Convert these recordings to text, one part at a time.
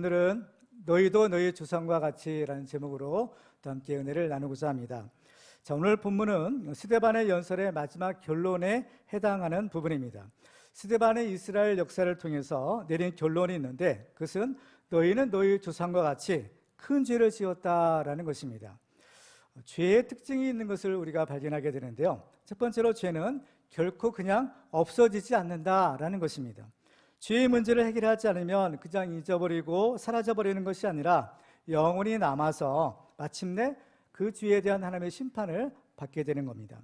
오늘은 너희도 너희 조상과 같이라는 제목으로 또 함께 은혜를 나누고자 합니다. 자, 오늘 본문은 스데반의 연설의 마지막 결론에 해당하는 부분입니다. 스데반의 이스라엘 역사를 통해서 내린 결론이 있는데 그것은 너희는 너희 조상과 같이 큰 죄를 지었다라는 것입니다. 죄의 특징이 있는 것을 우리가 발견하게 되는데요. 첫 번째로 죄는 결코 그냥 없어지지 않는다라는 것입니다. 죄의 문제를 해결하지 않으면 그냥 잊어버리고 사라져버리는 것이 아니라 영원히 남아서 마침내 그 죄에 대한 하나님의 심판을 받게 되는 겁니다.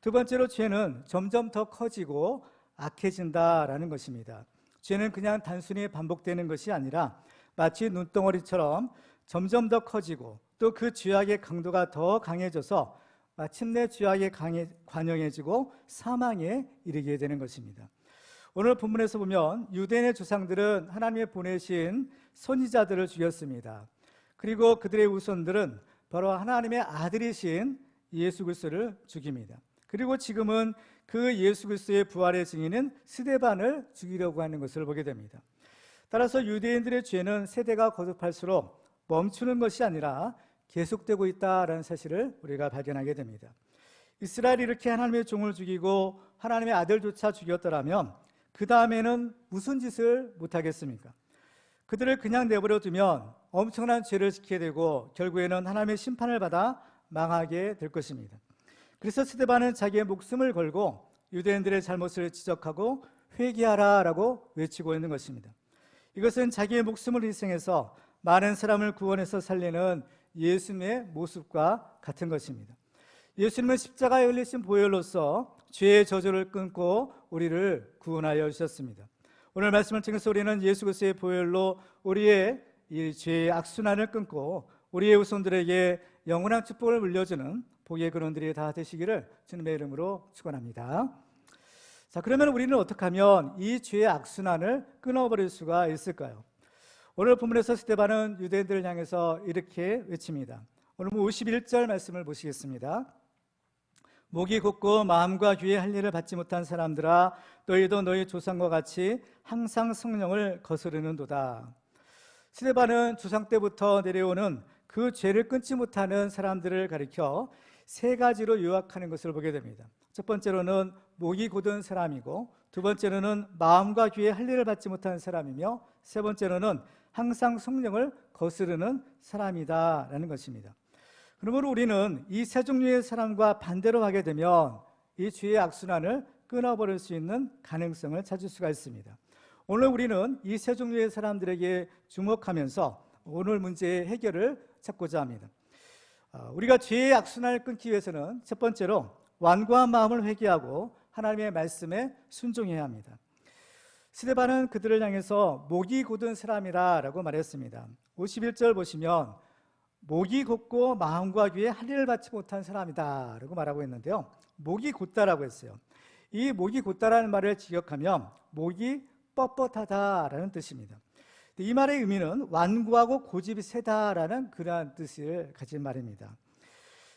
두 번째로 죄는 점점 더 커지고 악해진다라는 것입니다. 죄는 그냥 단순히 반복되는 것이 아니라 마치 눈덩어리처럼 점점 더 커지고 또 그 죄악의 강도가 더 강해져서 마침내 죄악에 관영해지고 사망에 이르게 되는 것입니다. 오늘 본문에서 보면 유대인의 조상들은 하나님의 보내신 선지자들을 죽였습니다. 그리고 그들의 후손들은 바로 하나님의 아들이신 예수 그리스도를 죽입니다. 그리고 지금은 그 예수 그리스도의 부활의 증인인 스데반을 죽이려고 하는 것을 보게 됩니다. 따라서 유대인들의 죄는 세대가 거듭할수록 멈추는 것이 아니라 계속되고 있다는 사실을 우리가 발견하게 됩니다. 이스라엘이 이렇게 하나님의 종을 죽이고 하나님의 아들조차 죽였더라면 그 다음에는 무슨 짓을 못하겠습니까? 그들을 그냥 내버려 두면 엄청난 죄를 짓게 되고 결국에는 하나님의 심판을 받아 망하게 될 것입니다. 그래서 스데반은 자기의 목숨을 걸고 유대인들의 잘못을 지적하고 회개하라라고 외치고 있는 것입니다. 이것은 자기의 목숨을 희생해서 많은 사람을 구원해서 살리는 예수님의 모습과 같은 것입니다. 예수님은 십자가에 흘리신 보혈로서 죄의 저주를 끊고 우리를 구원하여 주셨습니다. 오늘 말씀을 통해서 우리는 예수 그리스도의 보혈로 우리의 이 죄의 악순환을 끊고 우리의 후손들에게 영원한 축복을 물려주는 복의 근원들이 다 되시기를 주님의 이름으로 축원합니다. 자, 그러면 우리는 어떻게 하면 이 죄의 악순환을 끊어버릴 수가 있을까요? 오늘 본문에서 스데반은 유대인들을 향해서 이렇게 외칩니다. 오늘 51절 말씀을 보시겠습니다. 목이 곧고 마음과 귀에 할 일을 받지 못한 사람들아, 너희도 너희 조상과 같이 항상 성령을 거스르는도다. 스데반은 조상 때부터 내려오는 그 죄를 끊지 못하는 사람들을 가리켜 세 가지로 요약하는 것을 보게 됩니다. 첫 번째로는 목이 곧은 사람이고, 두 번째로는 마음과 귀에 할 일을 받지 못하는 사람이며, 세 번째로는 항상 성령을 거스르는 사람이다라는 것입니다. 그러므로 우리는 이 세 종류의 사람과 반대로 하게 되면 이 죄의 악순환을 끊어버릴 수 있는 가능성을 찾을 수가 있습니다. 오늘 우리는 이 세 종류의 사람들에게 주목하면서 오늘 문제의 해결을 찾고자 합니다. 우리가 죄의 악순환을 끊기 위해서는 첫 번째로 완고한 마음을 회개하고 하나님의 말씀에 순종해야 합니다. 스데반은 그들을 향해서 목이 곧은 사람이라고 말했습니다. 51절 보시면 목이 곧고 마음과 귀에 할 일을 받지 못한 사람이다 라고 말하고 있는데요, 목이 곧다라고 했어요. 이 목이 곧다라는 말을 직역하면 목이 뻣뻣하다라는 뜻입니다. 이 말의 의미는 완고하고 고집이 세다라는 그러한 뜻을 가진 말입니다.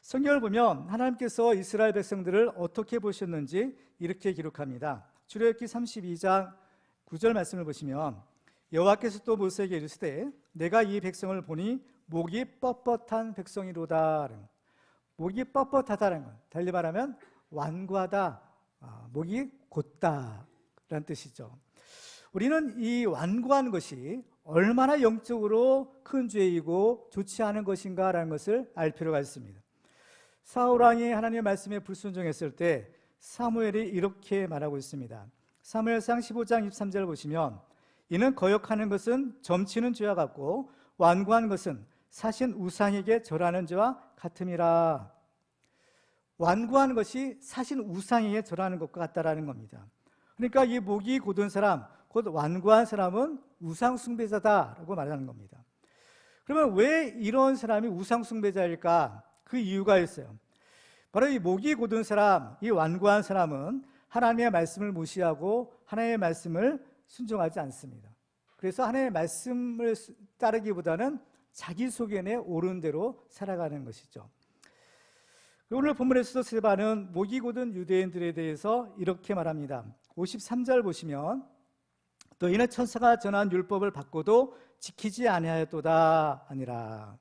성경을 보면 하나님께서 이스라엘 백성들을 어떻게 보셨는지 이렇게 기록합니다. 출애굽기 32장 9절 말씀을 보시면 여호와께서 또 모세에게 이르시되 내가 이 백성을 보니 목이 뻣뻣한 백성이로다. 목이 뻣뻣하다는 것, 달리 말하면 완고하다, 목이 곧다라는 뜻이죠. 우리는 이 완고한 것이 얼마나 영적으로 큰 죄이고 좋지 않은 것인가라는 것을 알 필요가 있습니다. 사울 왕이 하나님의 말씀에 불순종했을 때 사무엘이 이렇게 말하고 있습니다. 사무엘상 15장 23절 보시면 이는 거역하는 것은 점치는 죄와 같고 완고한 것은 사신 우상에게 절하는 죄와 같음이라. 완고한 것이 사신 우상에게 절하는 것과 같다라는 겁니다. 그러니까 이 목이 곧은 사람, 곧 완고한 사람은 우상 숭배자다라고 말하는 겁니다. 그러면 왜 이런 사람이 우상 숭배자일까? 그 이유가 있어요. 바로 이 목이 곧은 사람, 이 완고한 사람은 하나님의 말씀을 무시하고 하나님의 말씀을 순종하지 않습니다. 그래서 하나님의 말씀을 따르기보다는 자기 소견에 옳은 대로 살아가는 것이죠. 오늘 본문에서도 스데반은 목이 곧은 유대인들에 대해서 이렇게 말합니다. 53절 보시면 너희는 천사가 전한 율법을 받고도 지키지 아니하였도다 아니라.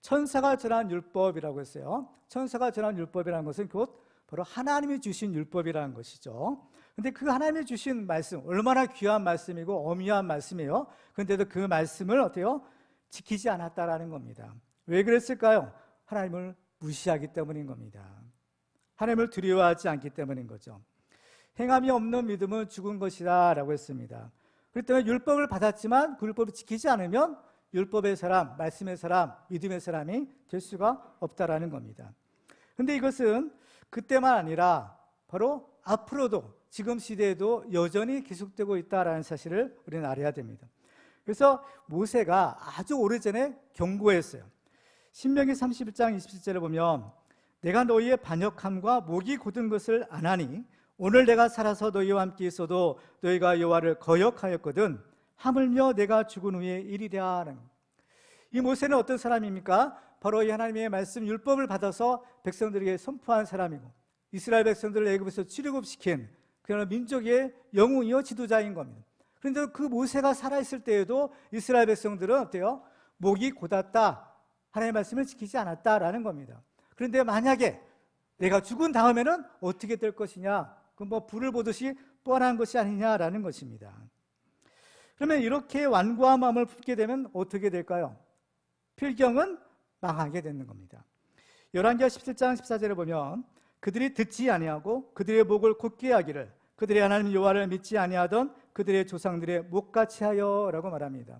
천사가 전한 율법이라고 했어요. 천사가 전한 율법이라는 것은 곧 바로 하나님이 주신 율법이라는 것이죠. 근데 그 하나님이 주신 말씀, 얼마나 귀한 말씀이고 어미한 말씀이에요. 그런데도 그 말씀을 어때요? 지키지 않았다라는 겁니다. 왜 그랬을까요? 하나님을 무시하기 때문인 겁니다. 하나님을 두려워하지 않기 때문인 거죠. 행함이 없는 믿음은 죽은 것이다 라고 했습니다. 그렇기 때문에 율법을 받았지만 그 율법을 지키지 않으면 율법의 사람, 말씀의 사람, 믿음의 사람이 될 수가 없다라는 겁니다. 그런데 이것은 그때만 아니라 바로 앞으로도 지금 시대에도 여전히 계속되고 있다는 사실을 우리는 알아야 됩니다. 그래서 모세가 아주 오래전에 경고했어요. 신명기 31장 27절에 보면 내가 너희의 반역함과 목이 곧은 것을 안하니 오늘 내가 살아서 너희와 함께 있어도 너희가 여호와를 거역하였거든 하물며 내가 죽은 후에 이리랴. 이 모세는 어떤 사람입니까? 바로 이 하나님의 말씀 율법을 받아서 백성들에게 선포한 사람이고 이스라엘 백성들을 애굽에서 출애굽시킨 그런 민족의 영웅이요 지도자인 겁니다. 그런데 그 모세가 살아있을 때에도 이스라엘 백성들은 어때요? 목이 곧았다, 하나님의 말씀을 지키지 않았다라는 겁니다. 그런데 만약에 내가 죽은 다음에는 어떻게 될 것이냐? 그건 뭐 불을 보듯이 뻔한 것이 아니냐라는 것입니다. 그러면 이렇게 완고한 마음을 품게 되면 어떻게 될까요? 필경은 망하게 되는 겁니다. 열왕기하 17장 14절에 보면 그들이 듣지 아니하고 그들의 목을 곧게 하기를 그들의 하나님 여호와를 믿지 아니하던 그들의 조상들의 목같이 하여라고 말합니다.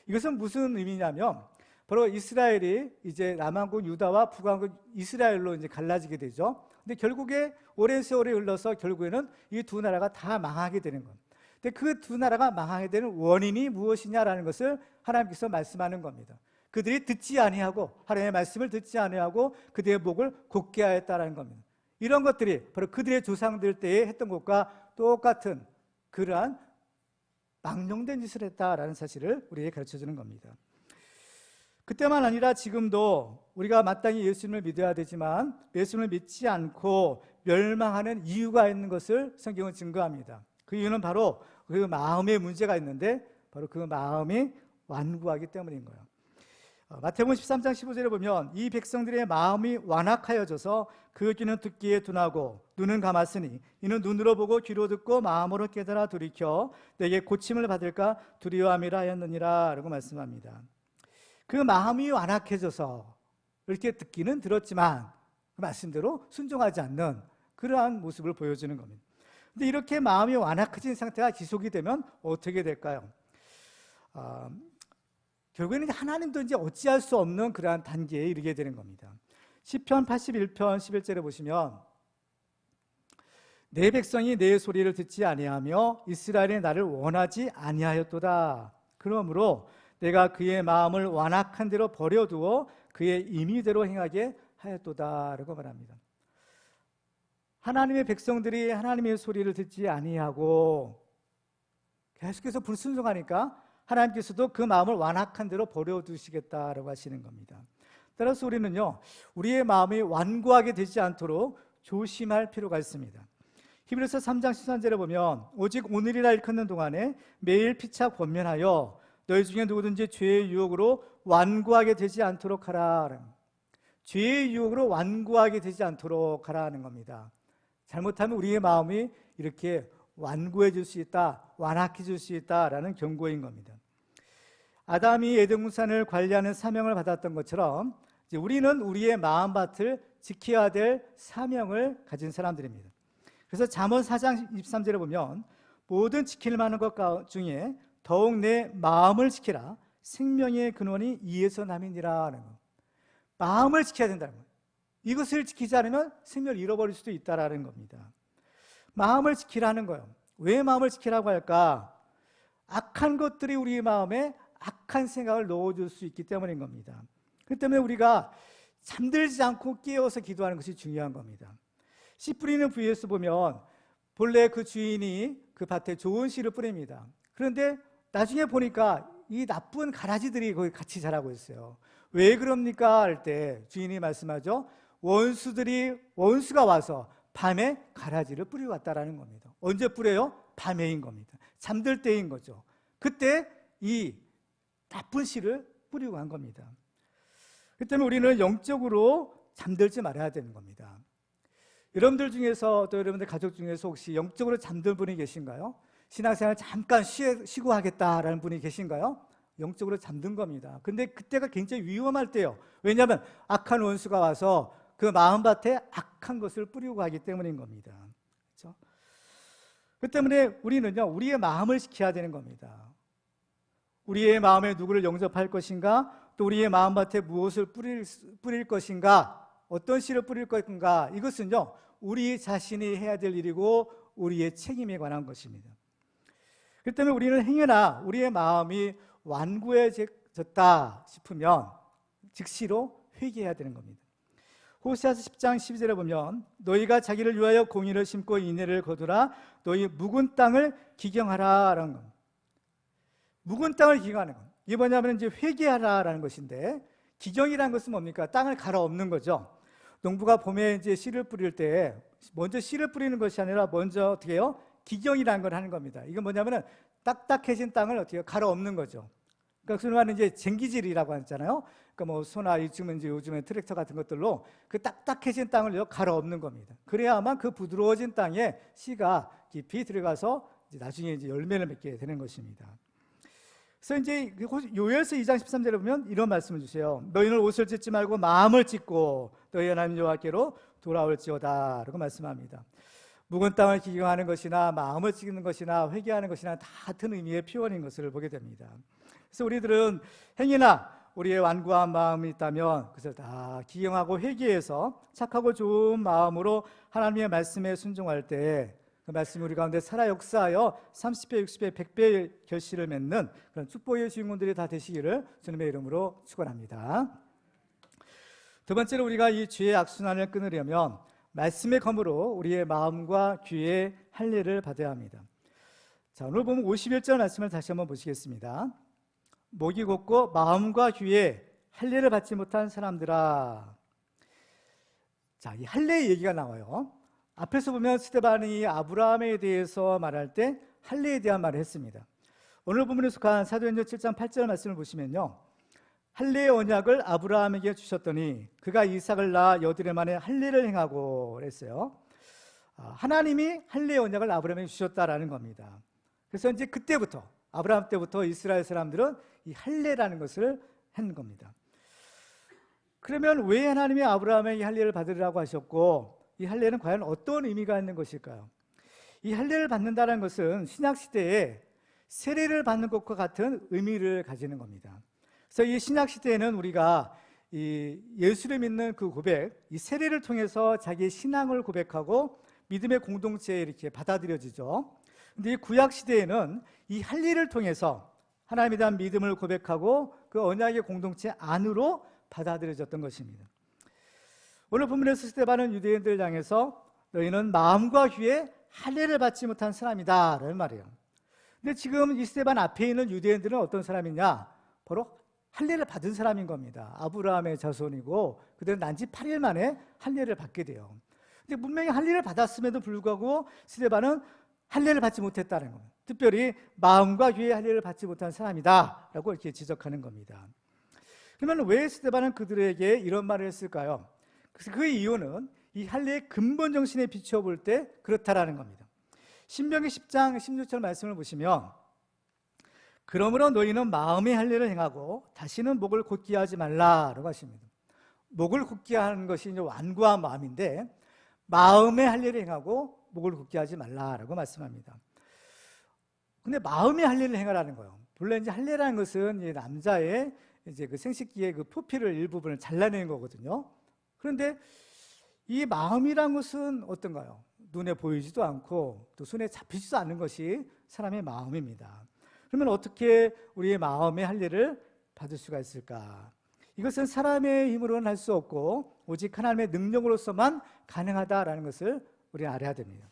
이것은 무슨 의미냐면 바로 이스라엘이 이제 남한국 유다와 북한국 이스라엘로 이제 갈라지게 되죠. 근데 결국에 오랜 세월이 흘러서 결국에는 이 두 나라가 다 망하게 되는 겁니다. 근데 그 두 나라가 망하게 되는 원인이 무엇이냐라는 것을 하나님께서 말씀하는 겁니다. 그들이 듣지 아니하고 하나님의 말씀을 듣지 아니하고 그들의 목을 곧게 하였다라는 겁니다. 이런 것들이 바로 그들의 조상들 때에 했던 것과 똑같은 그러한 망령된 짓을 했다라는 사실을 우리에게 가르쳐주는 겁니다. 그때만 아니라 지금도 우리가 마땅히 예수님을 믿어야 되지만 예수님을 믿지 않고 멸망하는 이유가 있는 것을 성경은 증거합니다. 그 이유는 바로 그 마음에 문제가 있는데 바로 그 마음이 완고하기 때문인 거예요. 마태복음 13장 15절에 보면 이 백성들의 마음이 완악하여져서 그 귀는 듣기에 둔하고 눈은 감았으니 이는 눈으로 보고 귀로 듣고 마음으로 깨달아 돌이켜 내게 고침을 받을까 두려워함이라 하였느니라 라고 말씀합니다. 그 마음이 완악해져서 이렇게 듣기는 들었지만 그 말씀대로 순종하지 않는 그러한 모습을 보여주는 겁니다. 근데 이렇게 마음이 완악해진 상태가 지속이 되면 어떻게 될까요? 결국에는 하나님도 이제 어찌할 수 없는 그러한 단계에 이르게 되는 겁니다. 시편 81편 11절에 보시면 내 백성이 내 소리를 듣지 아니하며 이스라엘이 나를 원하지 아니하였도다. 그러므로 내가 그의 마음을 완악한 대로 버려두어 그의 임의대로 행하게 하였도다 라고 말합니다. 하나님의 백성들이 하나님의 소리를 듣지 아니하고 계속해서 불순종하니까 하나님께서도 그 마음을 완악한 대로 버려두시겠다라고 하시는 겁니다. 따라서 우리는요, 우리의 마음이 완고하게 되지 않도록 조심할 필요가 있습니다. 히브리서 3장 13절에 보면 오직 오늘이라 일컫는 동안에 매일 피차 권면하여 너희 중에 누구든지 죄의 유혹으로 완고하게 되지 않도록 하라. 죄의 유혹으로 완고하게 되지 않도록 하라는 겁니다. 잘못하면 우리의 마음이 이렇게 완고해질 수 있다, 완악해질 수 있다라는 경고인 겁니다. 아담이 에덴동산을 관리하는 사명을 받았던 것처럼 이제 우리는 우리의 마음밭을 지켜야 될 사명을 가진 사람들입니다. 그래서 잠언 4장 23절에 보면 모든 지킬 만한 것 중에 더욱 내 마음을 지키라 생명의 근원이 이에서 남이니라 하는 거. 마음을 지켜야 된다는 거예요. 이것을 지키지 않으면 생명을 잃어버릴 수도 있다라는 겁니다. 마음을 지키라는 거예요. 왜 마음을 지키라고 할까? 악한 것들이 우리 마음에 악한 생각을 넣어줄 수 있기 때문인 겁니다. 그렇기 때문에 우리가 잠들지 않고 깨어서 기도하는 것이 중요한 겁니다. 씨 뿌리는 부에서 보면 본래 그 주인이 그 밭에 좋은 씨를 뿌립니다. 그런데 나중에 보니까 이 나쁜 가라지들이 거기 같이 자라고 있어요. 왜 그럽니까? 할 때 주인이 말씀하죠. 원수가 와서 밤에 가라지를 뿌리고 갔다라는 겁니다. 언제 뿌려요? 밤에인 겁니다. 잠들 때인 거죠. 그때 이 나쁜 씨를 뿌리고 간 겁니다. 그렇기 때문에 우리는 영적으로 잠들지 말아야 되는 겁니다. 여러분들 중에서 또 여러분들 가족 중에서 혹시 영적으로 잠든 분이 계신가요? 신앙생활 잠깐 쉬고 하겠다라는 분이 계신가요? 영적으로 잠든 겁니다. 근데 그때가 굉장히 위험할 때요. 왜냐하면 악한 원수가 와서 그 마음밭에 악한 것을 뿌리고 가기 때문인 겁니다. 그렇죠? 그 때문에 우리는요, 우리의 마음을 지켜야 되는 겁니다. 우리의 마음에 누구를 영접할 것인가, 또 우리의 마음밭에 무엇을 뿌릴 것인가, 어떤 씨를 뿌릴 것인가, 이것은요, 우리 자신이 해야 될 일이고 우리의 책임에 관한 것입니다. 그렇기 때문에 우리는 행여나 우리의 마음이 완고해졌다 싶으면 즉시로 회개해야 되는 겁니다. 호세아서 10장 12절에 보면 너희가 자기를 위하여 공의를 심고 인애를 거두라 너희 묵은 땅을 기경하라 라는 겁니다. 묵은 땅을 기경하는 것, 이게 뭐냐면 이제 회개하라라는 것인데, 기경이라는 것은 뭡니까? 땅을 갈아엎는 거죠. 농부가 봄에 이제 씨를 뿌릴 때 먼저 씨를 뿌리는 것이 아니라 먼저 어떻게 해요? 기경이라는 걸 하는 겁니다. 이건 뭐냐면은 딱딱해진 땅을 어떻게 갈아엎는 거죠. 그러니까 소위 말하는 이제 쟁기질이라고 하잖아요. 그러니까 뭐 소나 요즘에 트랙터 같은 것들로 그 딱딱해진 땅을 갈아엎는 겁니다. 그래야만 그 부드러워진 땅에 씨가 깊이 들어가서 이제 나중에 이제 열매를 맺게 되는 것입니다. 그래서 이제 요엘서 2장 13절에 보면 이런 말씀을 주세요. 너희는 옷을 찢지 말고 마음을 찢고 너희 하나님 여호와께로 돌아올지어다 라고 말씀합니다. 묵은 땅을 기경하는 것이나 마음을 찢는 것이나 회개하는 것이나 다 같은 의미의 표현인 것을 보게 됩니다. 그래서 우리들은 행위나 우리의 완고한 마음이 있다면 그것을 다 기경하고 회개해서 착하고 좋은 마음으로 하나님의 말씀에 순종할 때 그 말씀이 우리 가운데 살아 역사하여 30배, 60배, 100배의 결실을 맺는 그런 축복의 주인공들이 다 되시기를 주님의 이름으로 축원합니다. 두 번째로 우리가 이 죄의 악순환을 끊으려면 말씀의 검으로 우리의 마음과 귀에 할례를 받아야 합니다. 자, 오늘 보면 51절 말씀을 다시 한번 보시겠습니다. 목이 곧고 마음과 귀에 할례를 받지 못한 사람들아. 자, 이 할례의 얘기가 나와요. 앞에서 보면 스데반이 아브라함에 대해서 말할 때 할례에 대한 말을 했습니다. 오늘 본문에 속한 사도행전 7장 8절 말씀을 보시면요, 할례의 언약을 아브라함에게 주셨더니 그가 이삭을 낳아 여드레 만에 할례를 행하고 그랬어요. 하나님이 할례의 언약을 아브라함에게 주셨다라는 겁니다. 그래서 이제 그때부터 아브라함 때부터 이스라엘 사람들은 이 할례라는 것을 한 겁니다. 그러면 왜 하나님이 아브라함에게 할례를 받으라고 하셨고, 이 할례는 과연 어떤 의미가 있는 것일까요? 이 할례를 받는다는 것은 신약 시대에 세례를 받는 것과 같은 의미를 가지는 겁니다. 그래서 이 신약 시대에는 우리가 이 예수를 믿는 그 고백, 이 세례를 통해서 자기의 신앙을 고백하고 믿음의 공동체에 이렇게 받아들여지죠. 근데 이 구약 시대에는 이 할례를 통해서 하나님에 대한 믿음을 고백하고 그 언약의 공동체 안으로 받아들여졌던 것입니다. 오늘 본문에서 스데반은 유대인들 향해서 너희는 마음과 귀에 할례를 받지 못한 사람이다 라는 말이에요. 근데 지금 이 스데반 앞에 있는 유대인들은 어떤 사람이냐? 바로 할례를 받은 사람인 겁니다. 아브라함의 자손이고 그들은 난지 8일 만에 할례를 받게 돼요. 근데 분명히 할례를 받았음에도 불구하고 스데반은 할례를 받지 못했다는 겁니다. 특별히 마음과 귀에 할례를 받지 못한 사람이다 라고 이렇게 지적하는 겁니다. 그러면 왜 스데반은 그들에게 이런 말을 했을까요? 그래서 그 이유는 이 할례의 근본 정신에 비춰볼 때 그렇다라는 겁니다. 신명기 10장 16절 말씀을 보시면 그러므로 너희는 마음의 할례를 행하고 다시는 목을 곧게 하지 말라라고 하십니다. 목을 곧게 하는 것이 이제 완고한 마음인데 마음의 할례를 행하고 목을 곧게 하지 말라라고 말씀합니다. 근데 마음의 할례를 행하라는 거예요. 본래 이제 할례라는 것은 이제 남자의 이제 그 생식기의 그 표피를 일부분을 잘라내는 거거든요. 그런데 이 마음이란 것은 어떤가요? 눈에 보이지도 않고 또 손에 잡히지도 않는 것이 사람의 마음입니다. 그러면 어떻게 우리의 마음의 할례를 받을 수가 있을까? 이것은 사람의 힘으로는 할 수 없고 오직 하나님의 능력으로서만 가능하다라는 것을 우리는 알아야 됩니다.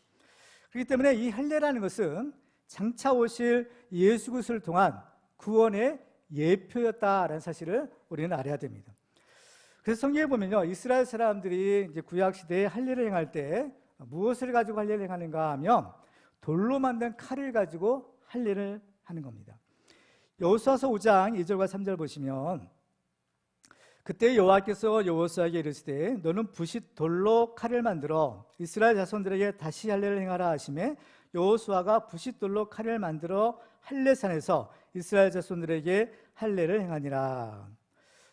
그렇기 때문에 이 할례라는 것은 장차 오실 예수 그리스도를 통한 구원의 예표였다라는 사실을 우리는 알아야 됩니다. 그래서 성경에 보면요, 이스라엘 사람들이 이제 구약 시대에 할례를 행할 때 무엇을 가지고 할례를 행하는가 하면 돌로 만든 칼을 가지고 할례를 하는 겁니다. 여호수아서 5장 2절과 3절 보시면 그때 여호와께서 여호수아에게 이르시되 너는 부싯 돌로 칼을 만들어 이스라엘 자손들에게 다시 할례를 행하라 하시매 여호수아가 부싯 돌로 칼을 만들어 할례산에서 이스라엘 자손들에게 할례를 행하니라.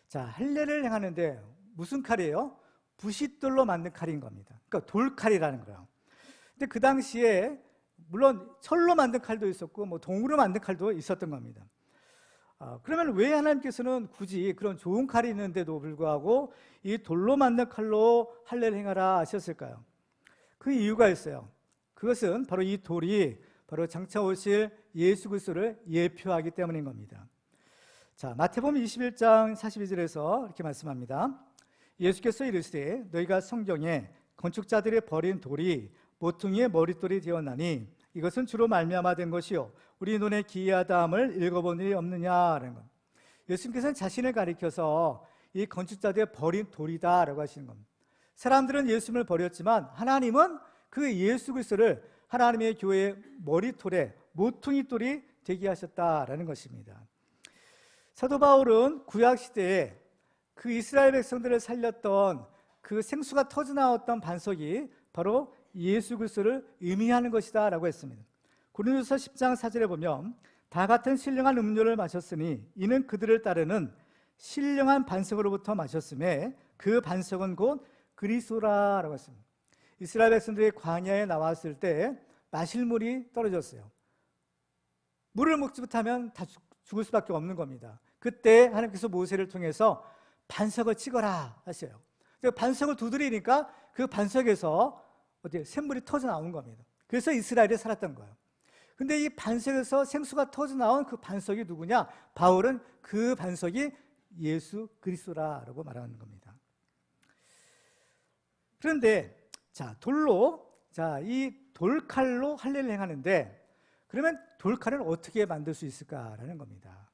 자, 할례를 행하는데 무슨 칼이에요? 부싯돌로 만든 칼인 겁니다. 그러니까 돌칼이라는 거예요. 근데 그 당시에 물론 철로 만든 칼도 있었고 뭐 동으로 만든 칼도 있었던 겁니다. 그러면 왜 하나님께서는 굳이 그런 좋은 칼이 있는데도 불구하고 이 돌로 만든 칼로 할례를 행하라 하셨을까요? 그 이유가 있어요. 그것은 바로 이 돌이 바로 장차 오실 예수 그리스도를 예표하기 때문인 겁니다. 자, 마태복음 21장 42절에서 이렇게 말씀합니다. 예수께서 이르시되 너희가 성경에 건축자들이 버린 돌이 모퉁이의 머릿돌이 되었나니 이것은 주로 말미암아 된 것이요 우리 눈에 기이하다함을 읽어본 일이 없느냐라는 것. 예수님께서는 자신을 가리켜서 이 건축자들이 버린 돌이다라고 하시는 겁니다. 사람들은 예수님을 버렸지만 하나님은 그 예수 그리스도를 하나님의 교회의 머리돌에 모퉁이돌이 되게 하셨다라는 것입니다. 사도 바울은 구약 시대에 그 이스라엘 백성들을 살렸던 그 생수가 터져나왔던 반석이 바로 예수 그리스도를 의미하는 것이다 라고 했습니다. 고린도서 10장 4절에 보면 다 같은 신령한 음료를 마셨으니 이는 그들을 따르는 신령한 반석으로부터 마셨음에 그 반석은 곧 그리스도라라고 했습니다. 이스라엘 백성들이 광야에 나왔을 때 마실 물이 떨어졌어요. 물을 먹지 못하면 다 죽을 수밖에 없는 겁니다. 그때 하나님께서 모세를 통해서 반석을 찍어라 하셔요. 반석을 두드리니까 그 반석에서 샘물이 터져 나온 겁니다. 그래서 이스라엘이 살았던 거예요. 근데 이 반석에서 생수가 터져 나온 그 반석이 누구냐? 바울은 그 반석이 예수 그리스도라고 말하는 겁니다. 그런데 이 돌칼로 할례를 행하는데 그러면 돌칼을 어떻게 만들 수 있을까라는 겁니다.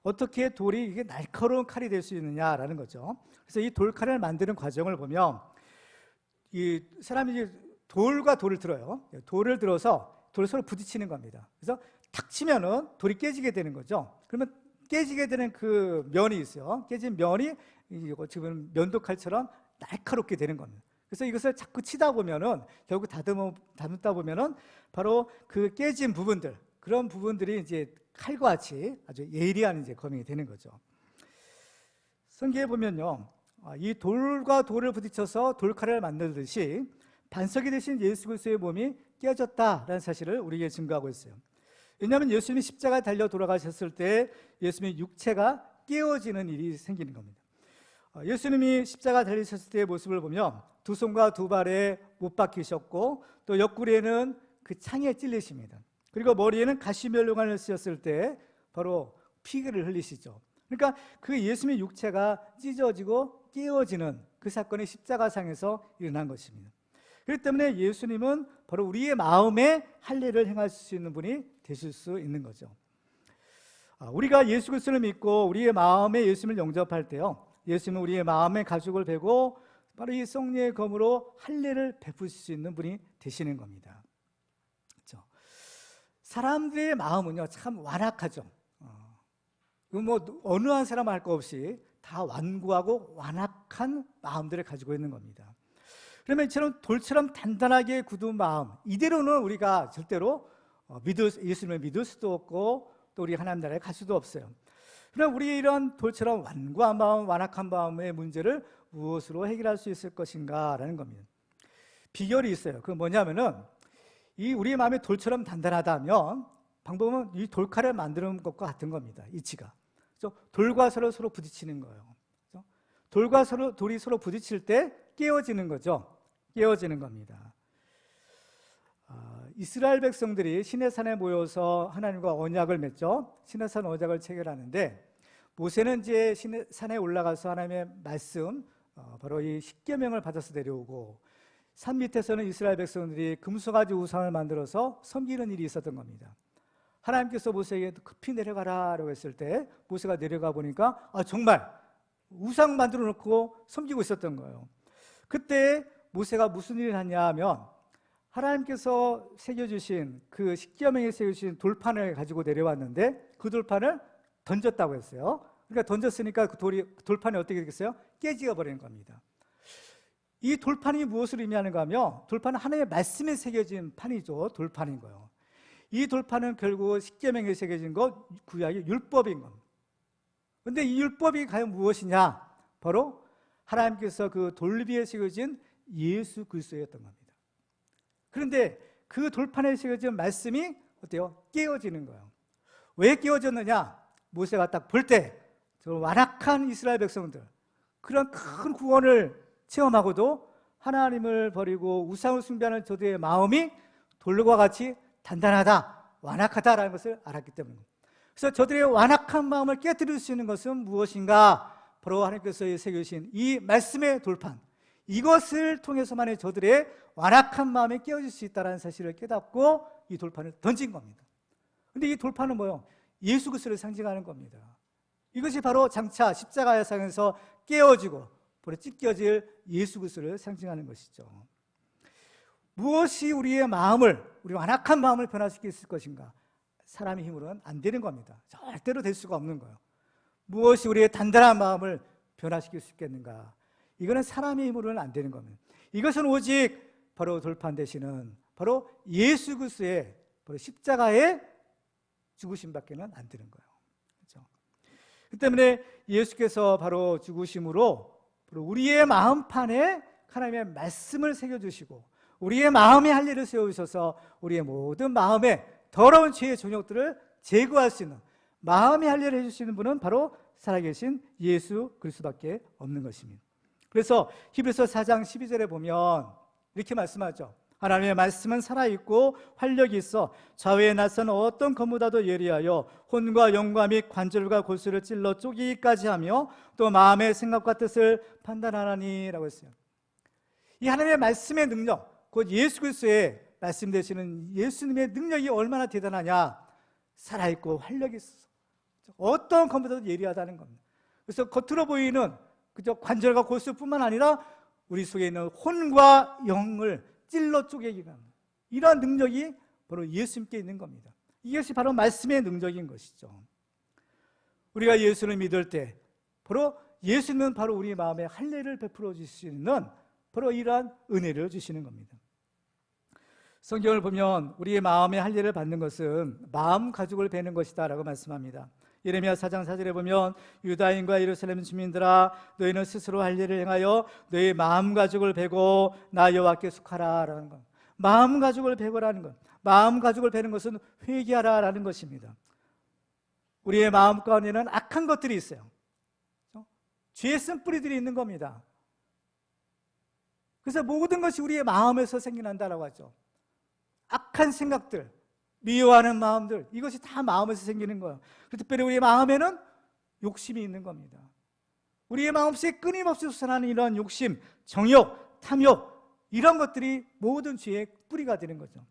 어떻게 돌이 이게 날카로운 칼이 될 수 있느냐라는 거죠. 그래서 이 돌칼을 만드는 과정을 보면 이 사람이 돌과 돌을 들어요. 돌을 들어서 돌을 서로 부딪히는 겁니다. 그래서 탁 치면은 돌이 깨지게 되는 거죠. 그러면 깨지게 되는 그 면이 있어요. 깨진 면이 지금 면도칼처럼 날카롭게 되는 겁니다. 그래서 이것을 자꾸 치다 보면은 결국 다듬다 보면은 바로 그 깨진 부분들, 그런 부분들이 이제 칼과 같이 아주 예리한 이제 검이 되는 거죠. 성경에 보면요, 이 돌과 돌을 부딪혀서 돌칼을 만들듯이 반석이 되신 예수 그리스도의 몸이 깨졌다라는 사실을 우리에게 증거하고 있어요. 왜냐하면 예수님이 십자가에 달려 돌아가셨을 때 예수님의 육체가 깨어지는 일이 생기는 겁니다. 예수님이 십자가 달리셨을 때의 모습을 보면 두 손과 두 발에 못 박히셨고 또 옆구리에는 그 창에 찔리십니다. 그리고 머리에는 가시면류관을 쓰셨을 때 바로 피를 흘리시죠. 그러니까 그 예수님의 육체가 찢어지고 깨어지는 그 사건이 십자가상에서 일어난 것입니다. 그렇기 때문에 예수님은 바로 우리의 마음에 할례를 행할 수 있는 분이 되실 수 있는 거죠. 우리가 예수 그리스도를 믿고 우리의 마음에 예수님을 영접할 때요, 예수님은 우리의 마음의 가죽을 베고 바로 이 성령의 검으로 할례를 베푸실 수 있는 분이 되시는 겁니다. 그렇죠? 사람들의 마음은요 참 완악하죠. 뭐 어느 한 사람 할 거 없이 다 완고하고 완악한 마음들을 가지고 있는 겁니다. 그러면 이처럼 돌처럼 단단하게 굳은 마음, 이대로는 우리가 절대로 예수님을 믿을 수도 없고 또 우리 하나님 나라에 갈 수도 없어요. 그럼 우리 이런 돌처럼 완고한 마음, 완악한 마음의 문제를 무엇으로 해결할 수 있을 것인가 라는 겁니다. 비결이 있어요. 그건 뭐냐면은 이 우리의 마음이 돌처럼 단단하다면 방법은 이 돌칼을 만드는 것과 같은 겁니다. 이치가. 그래서 돌과 서로 부딪히는 거예요. 그래서 돌이 서로 부딪힐 때 깨어지는 거죠. 깨어지는 겁니다. 이스라엘 백성들이 시내산에 모여서 하나님과 언약을 맺죠. 시내산 언약을 체결하는데 모세는 이제 시내산에 올라가서 하나님의 말씀, 바로 이 십계명을 받아서 내려오고 산 밑에서는 이스라엘 백성들이 금송아지 우상을 만들어서 섬기는 일이 있었던 겁니다. 하나님께서 모세에게 급히 내려가라라고 했을 때 모세가 내려가 보니까 정말 우상 만들어 놓고 섬기고 있었던 거예요. 그때 모세가 무슨 일을 하냐 하면 하나님께서 새겨주신 그 십계명에 새겨주신 돌판을 가지고 내려왔는데 그 돌판을 던졌다고 했어요. 그러니까 던졌으니까 그 돌판이 어떻게 되겠어요? 깨지어 버리는 겁니다. 이 돌판이 무엇을 의미하는가 하면 돌판은 하나님의 말씀에 새겨진 판이죠. 돌판인 거예요. 이 돌판은 결국 십계명에 새겨진 것, 구약의 율법인 겁니다. 그런데 이 율법이 과연 무엇이냐? 바로 하나님께서 그 돌 위에 새겨진 예수 그리스도였던 겁니다. 그런데 그 돌판에 새겨진 말씀이 어때요? 깨어지는 거예요. 왜 깨어졌느냐? 모세가 딱 볼 때 저 완악한 이스라엘 백성들, 그런 큰 구원을 체험하고도 하나님을 버리고 우상을 숭배하는 저들의 마음이 돌과 같이 단단하다, 완악하다라는 것을 알았기 때문입니다. 그래서 저들의 완악한 마음을 깨뜨릴 수 있는 것은 무엇인가? 바로 하나님께서 새겨주신 이 말씀의 돌판, 이것을 통해서만이 저들의 완악한 마음이 깨어질 수 있다는 사실을 깨닫고 이 돌판을 던진 겁니다. 그런데 이 돌판은 뭐예요? 예수 그리스도를 상징하는 겁니다. 이것이 바로 장차 십자가의 상에서 깨어지고 바로 찢겨질 예수 그리스도를 상징하는 것이죠. 무엇이 우리의 마음을, 우리 완악한 마음을 변화시킬 수 있을 것인가? 사람의 힘으로는 안 되는 겁니다. 절대로 될 수가 없는 거예요. 무엇이 우리의 단단한 마음을 변화시킬 수 있겠는가? 이거는 사람의 힘으로는 안 되는 겁니다. 이것은 오직 바로 돌판 되시는 바로 예수 그리스도의 바로 십자가의 죽으심밖에는 안 되는 거예요. 그렇죠? 그 때문에 예수께서 바로 죽으심으로 우리의 마음판에 하나님의 말씀을 새겨주시고 우리의 마음에 할 일을 세우셔서 우리의 모든 마음에 더러운 죄의 종역들을 제거할 수 있는 마음에 할 일을 해주시는 분은 바로 살아계신 예수 그리스도밖에 없는 것입니다. 그래서 히브리서 4장 12절에 보면 이렇게 말씀하죠. 하나님의 말씀은 살아있고 활력이 있어 좌우에 낯선 어떤 검보다도 예리하여 혼과 영과 및 관절과 골수를 찔러 쪼개기까지 하며 또 마음의 생각과 뜻을 판단하나니 라고 했어요. 이 하나님의 말씀의 능력, 곧 예수 그리스도의 말씀 되시는 예수님의 능력이 얼마나 대단하냐? 살아있고 활력이 있어 어떤 검보다도 예리하다는 겁니다. 그래서 겉으로 보이는 그저 관절과 골수뿐만 아니라 우리 속에 있는 혼과 영을 찔러 쪼개기가 합니다. 이러한 능력이 바로 예수님께 있는 겁니다. 이것이 바로 말씀의 능력인 것이죠. 우리가 예수를 믿을 때 바로 예수님은 바로 우리 마음에 할례를 베풀어 주시는 바로 이러한 은혜를 주시는 겁니다. 성경을 보면 우리의 마음에 할례를 받는 것은 마음 가죽을 베는 것이다 라고 말씀합니다. 예레미야 4장 4절에 보면 유다인과 예루살렘 주민들아 너희는 스스로 할례를 행하여 너희 마음 가죽을 베고 나 여호와께 속하라 라는 것. 마음 가죽을 베고라는 것. 마음 가죽을 베는 것은 회개하라 라는 것입니다. 우리의 마음 가운데는 악한 것들이 있어요. 죄의 쓴뿌리들이 있는 겁니다. 그래서 모든 것이 우리의 마음에서 생겨난다라고 하죠. 악한 생각들, 미워하는 마음들, 이것이 다 마음에서 생기는 거예요. 특별히 우리의 마음에는 욕심이 있는 겁니다. 우리의 마음속에 끊임없이 솟아나는 이런 욕심, 정욕, 탐욕, 이런 것들이 모든 죄의 뿌리가 되는 거죠.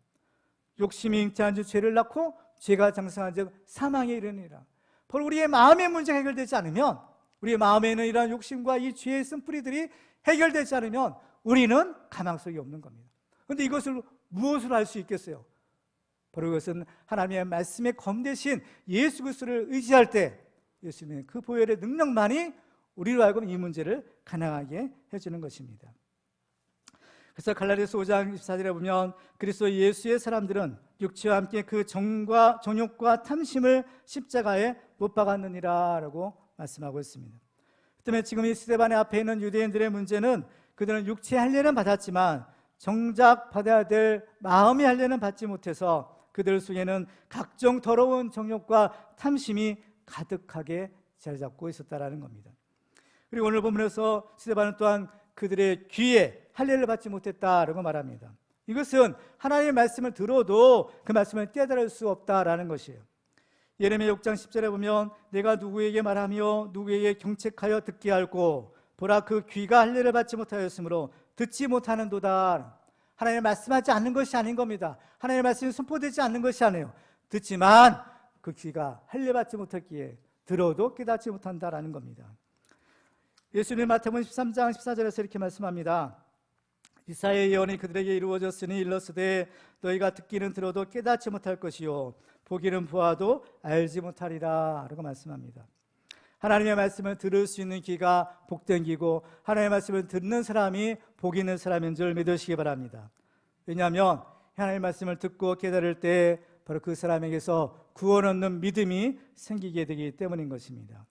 욕심이 잉태한 즉 죄를 낳고 죄가 장성한 즉 사망에 이르니라. 바로 우리의 마음의 문제가 해결되지 않으면, 우리의 마음에 있는 이러한 욕심과 이 죄의 쓴뿌리들이 해결되지 않으면 우리는 가망성이 없는 겁니다. 그런데 이것을 무엇으로 할 수 있겠어요? 바로 이것은 하나님의 말씀의 검 대신 예수 그리스도를 의지할 때 예수님의 그 보혈의 능력만이 우리로 하여금 이 문제를 가능하게 해주는 것입니다. 그래서 갈라디아서 5장 24절에 보면 그리스도 예수의 사람들은 육체와 함께 그 정욕과 탐심을 십자가에 못 박았느니라 라고 말씀하고 있습니다. 그 때문에 지금 이 스데반의 앞에 있는 유대인들의 문제는 그들은 육체의 할례는 받았지만 정작 받아야 될 마음의 할례는 받지 못해서 그들 속에는 각종 더러운 정욕과 탐심이 가득하게 자리 잡고 있었다라는 겁니다. 그리고 오늘 본문에서 스데반은 또한 그들의 귀에 할례를 받지 못했다라고 말합니다. 이것은 하나님의 말씀을 들어도 그 말씀을 깨달을 수 없다라는 것이에요. 예레미야 6장 10절에 보면 내가 누구에게 말하며 누구에게 경책하여 듣게 할꼬 보라 그 귀가 할례를 받지 못하였으므로 듣지 못하는도다. 하나님의 말씀하지 않는 것이 아닌 겁니다. 하나님의 말씀이 선포되지 않는 것이 아니에요. 듣지만 그 귀가 할례받지 못했기에 들어도 깨닫지 못한다라는 겁니다. 예수님 마태복음 13장 14절에서 이렇게 말씀합니다. 이사야의 예언이 그들에게 이루어졌으니 일렀으되 너희가 듣기는 들어도 깨닫지 못할 것이요 보기는 보아도 알지 못하리라 라고 말씀합니다. 하나님의 말씀을 들을 수 있는 귀가 복된 귀고 하나님의 말씀을 듣는 사람이 복 있는 사람인 줄 믿으시기 바랍니다. 왜냐하면 하나님의 말씀을 듣고 깨달을 때 바로 그 사람에게서 구원 얻는 믿음이 생기게 되기 때문인 것입니다.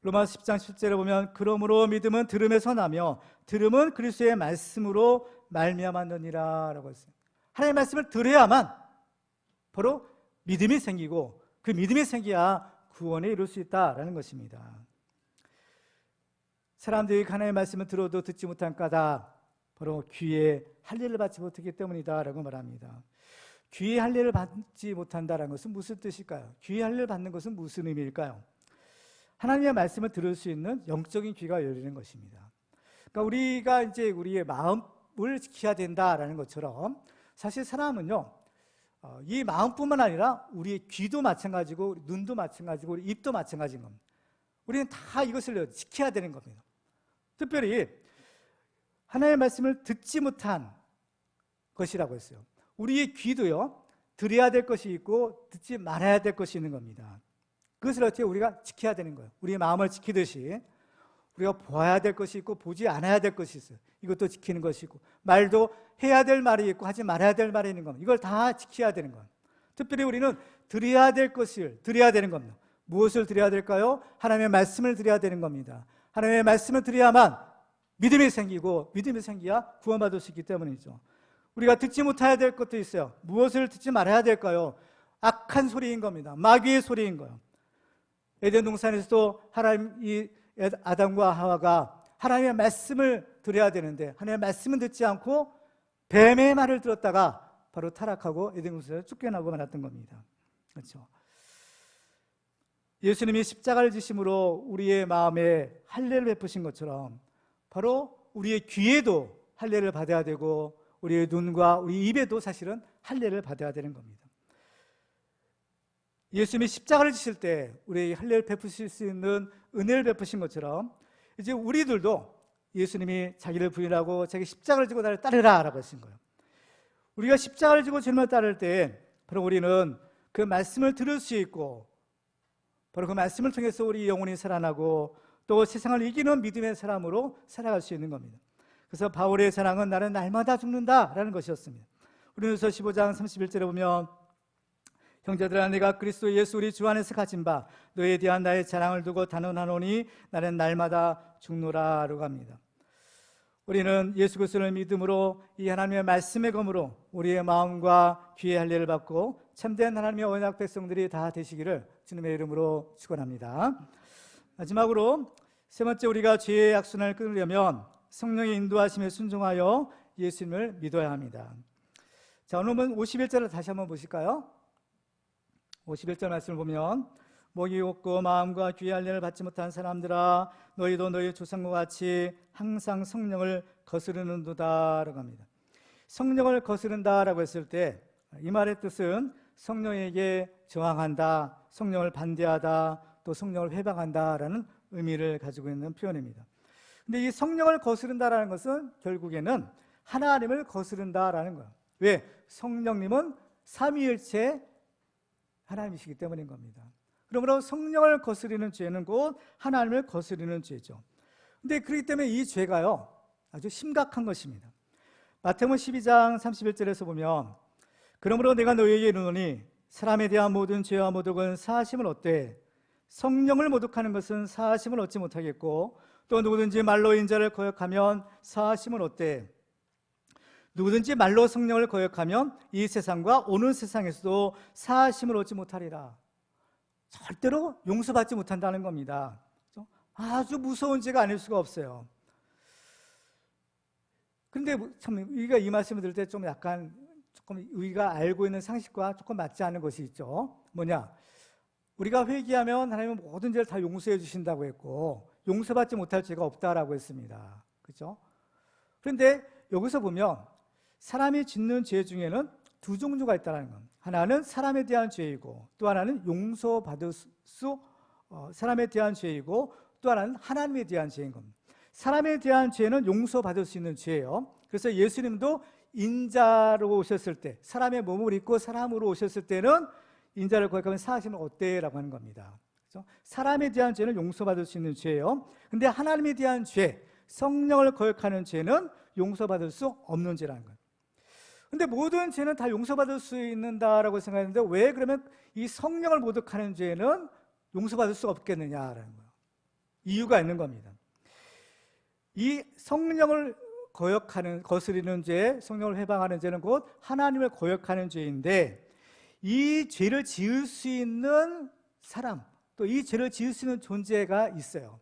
로마서 10장 10절에 보면 그러므로 믿음은 들음에서 나며 들음은 그리스도의 말씀으로 말미암았느니라 라고 했어요. 하나님의 말씀을 들어야만 바로 믿음이 생기고 그 믿음이 생겨야 구원에 이룰 수 있다라는 것입니다. 사람들이 하나님의 말씀을 들어도 듣지 못한 까닭 바로 귀에 할례를 받지 못했기 때문이다 라고 말합니다. 귀에 할례를 받지 못한다는 것은 무슨 뜻일까요? 귀에 할례를 받는 것은 무슨 의미일까요? 하나님의 말씀을 들을 수 있는 영적인 귀가 열리는 것입니다. 그러니까 우리가 이제 우리의 마음을 지켜야 된다라는 것처럼 사실 사람은요, 이 마음뿐만 아니라 우리의 귀도 마찬가지고 눈도 마찬가지고 우리 입도 마찬가지인 겁니다. 우리는 다 이것을 지켜야 되는 겁니다. 특별히 하나님의 말씀을 듣지 못한 것이라고 했어요. 우리의 귀도요, 들어야 될 것이 있고 듣지 말아야 될 것이 있는 겁니다. 그것을 어떻게 우리가 지켜야 되는 거예요. 우리의 마음을 지키듯이 우리가 보아야 될 것이 있고 보지 않아야 될 것이 있어요. 이것도 지키는 것이고 말도 해야 될 말이 있고 하지 말아야 될 말이 있는 겁니다. 이걸 다 지켜야 되는 거예요. 특별히 우리는 드려야 될 것을 드려야 되는 겁니다. 무엇을 드려야 될까요? 하나님의 말씀을 드려야 되는 겁니다. 하나님의 말씀을 드려야만 믿음이 생기고 믿음이 생겨야 구원받을 수 있기 때문이죠. 우리가 듣지 못해야 될 것도 있어요. 무엇을 듣지 말아야 될까요? 악한 소리인 겁니다. 마귀의 소리인 거예요. 에덴 동산에서도 하나님 아담과 하와가 하나님의 말씀을 들어야 되는데 하나님의 말씀은 듣지 않고 뱀의 말을 들었다가 바로 타락하고 에덴 동산에서 쫓겨나고 말았던 겁니다. 그렇죠? 예수님이 십자가를 지심으로 우리의 마음에 할례를 베푸신 것처럼 바로 우리의 귀에도 할례를 받아야 되고 우리의 눈과 우리 입에도 사실은 할례를 받아야 되는 겁니다. 예수님이 십자가를 지실 때 우리에게 할례를 베푸실 수 있는 은혜를 베푸신 것처럼 이제 우리들도 예수님이 자기를 부인하고 자기 십자가를 지고 나를 따르라 라고 하신 거예요. 우리가 십자가를 지고 주님을 따를 때 바로 우리는 그 말씀을 들을 수 있고 바로 그 말씀을 통해서 우리 영혼이 살아나고 또 세상을 이기는 믿음의 사람으로 살아갈 수 있는 겁니다. 그래서 바울의 사랑은 나는 날마다 죽는다라는 것이었습니다. 고린도서 15장 31절에 보면 형제들아 내가 그리스도 예수 우리 주 안에서 가진 바 너에 대한 나의 자랑을 두고 단언하노니 나는 날마다 죽노라라고 합니다. 우리는 예수 그리스도를 믿음으로 이 하나님의 말씀의 검으로 우리의 마음과 귀의 할례를 받고 참된 하나님의 언약 백성들이 다 되시기를 주님의 이름으로 축원합니다. 마지막으로 세 번째, 우리가 죄의 악순환을 끊으려면 성령의 인도하심에 순종하여 예수님을 믿어야 합니다. 자, 오늘은 51절을 다시 한번 보실까요? 51절 말씀을 보면 목이 없고 마음과 귀의 할례를 받지 못한 사람들아 너희도 너희 조상과 같이 항상 성령을 거스르는도다 라고 합니다. 성령을 거스른다라고 했을 때 이 말의 뜻은 성령에게 저항한다, 성령을 반대하다, 또 성령을 회방한다라는 의미를 가지고 있는 표현입니다. 근데 이 성령을 거스른다라는 것은 결국에는 하나님을 거스른다라는 거예요. 왜? 성령님은 삼위일체 하나님이시기 때문인 겁니다. 그러므로 성령을 거스리는 죄는 곧 하나님을 거스리는 죄죠. 근데 그렇기 때문에 이 죄가요 아주 심각한 것입니다. 마태복음 12장 31절에서 보면 그러므로 내가 너희에게 이르노니 사람에 대한 모든 죄와 모독은 사하심을 얻되 성령을 모독하는 것은 사하심을 얻지 못하겠고 또 누구든지 말로 인자를 거역하면 사하심을 얻되 누구든지 말로 성령을 거역하면 이 세상과 오는 세상에서도 사하심을 얻지 못하리라. 절대로 용서받지 못한다는 겁니다. 아주 무서운 죄가 아닐 수가 없어요. 그런데 참 우리가 이 말씀을 들을 때 좀 약간 조금 우리가 알고 있는 상식과 조금 맞지 않는 것이 있죠. 뭐냐? 우리가 회개하면 하나님은 모든 죄를 다 용서해 주신다고 했고 용서받지 못할 죄가 없다라고 했습니다. 그렇죠? 그런데 여기서 보면 사람이 짓는 죄 중에는 두 종류가 있다는 것. 하나는 사람에 대한 죄이고 또 하나는 용서받을 수 사람에 대한 죄이고 또 하나는 하나님에 대한 죄인 겁니다. 사람에 대한 죄는 용서받을 수 있는 죄예요. 그래서 예수님도 인자로 오셨을 때, 사람의 몸을 입고 사람으로 오셨을 때는 인자를 거역하면 사하시면 어때? 라고 하는 겁니다. 그렇죠? 사람에 대한 죄는 용서받을 수 있는 죄예요. 근데 하나님에 대한 죄, 성령을 거역하는 죄는 용서받을 수 없는 죄라는 거예요. 근데 모든 죄는 다 용서받을 수 있는다라고 생각하는데 왜 그러면 이 성령을 모독하는 죄는 용서받을 수 없겠느냐라는 거예요. 이유가 있는 겁니다. 이 성령을 거스리는 죄, 성령을 회방하는 죄는 곧 하나님을 거역하는 죄인데, 이 죄를 지을 수 있는 사람, 또 이 죄를 지을 수 있는 존재가 있어요.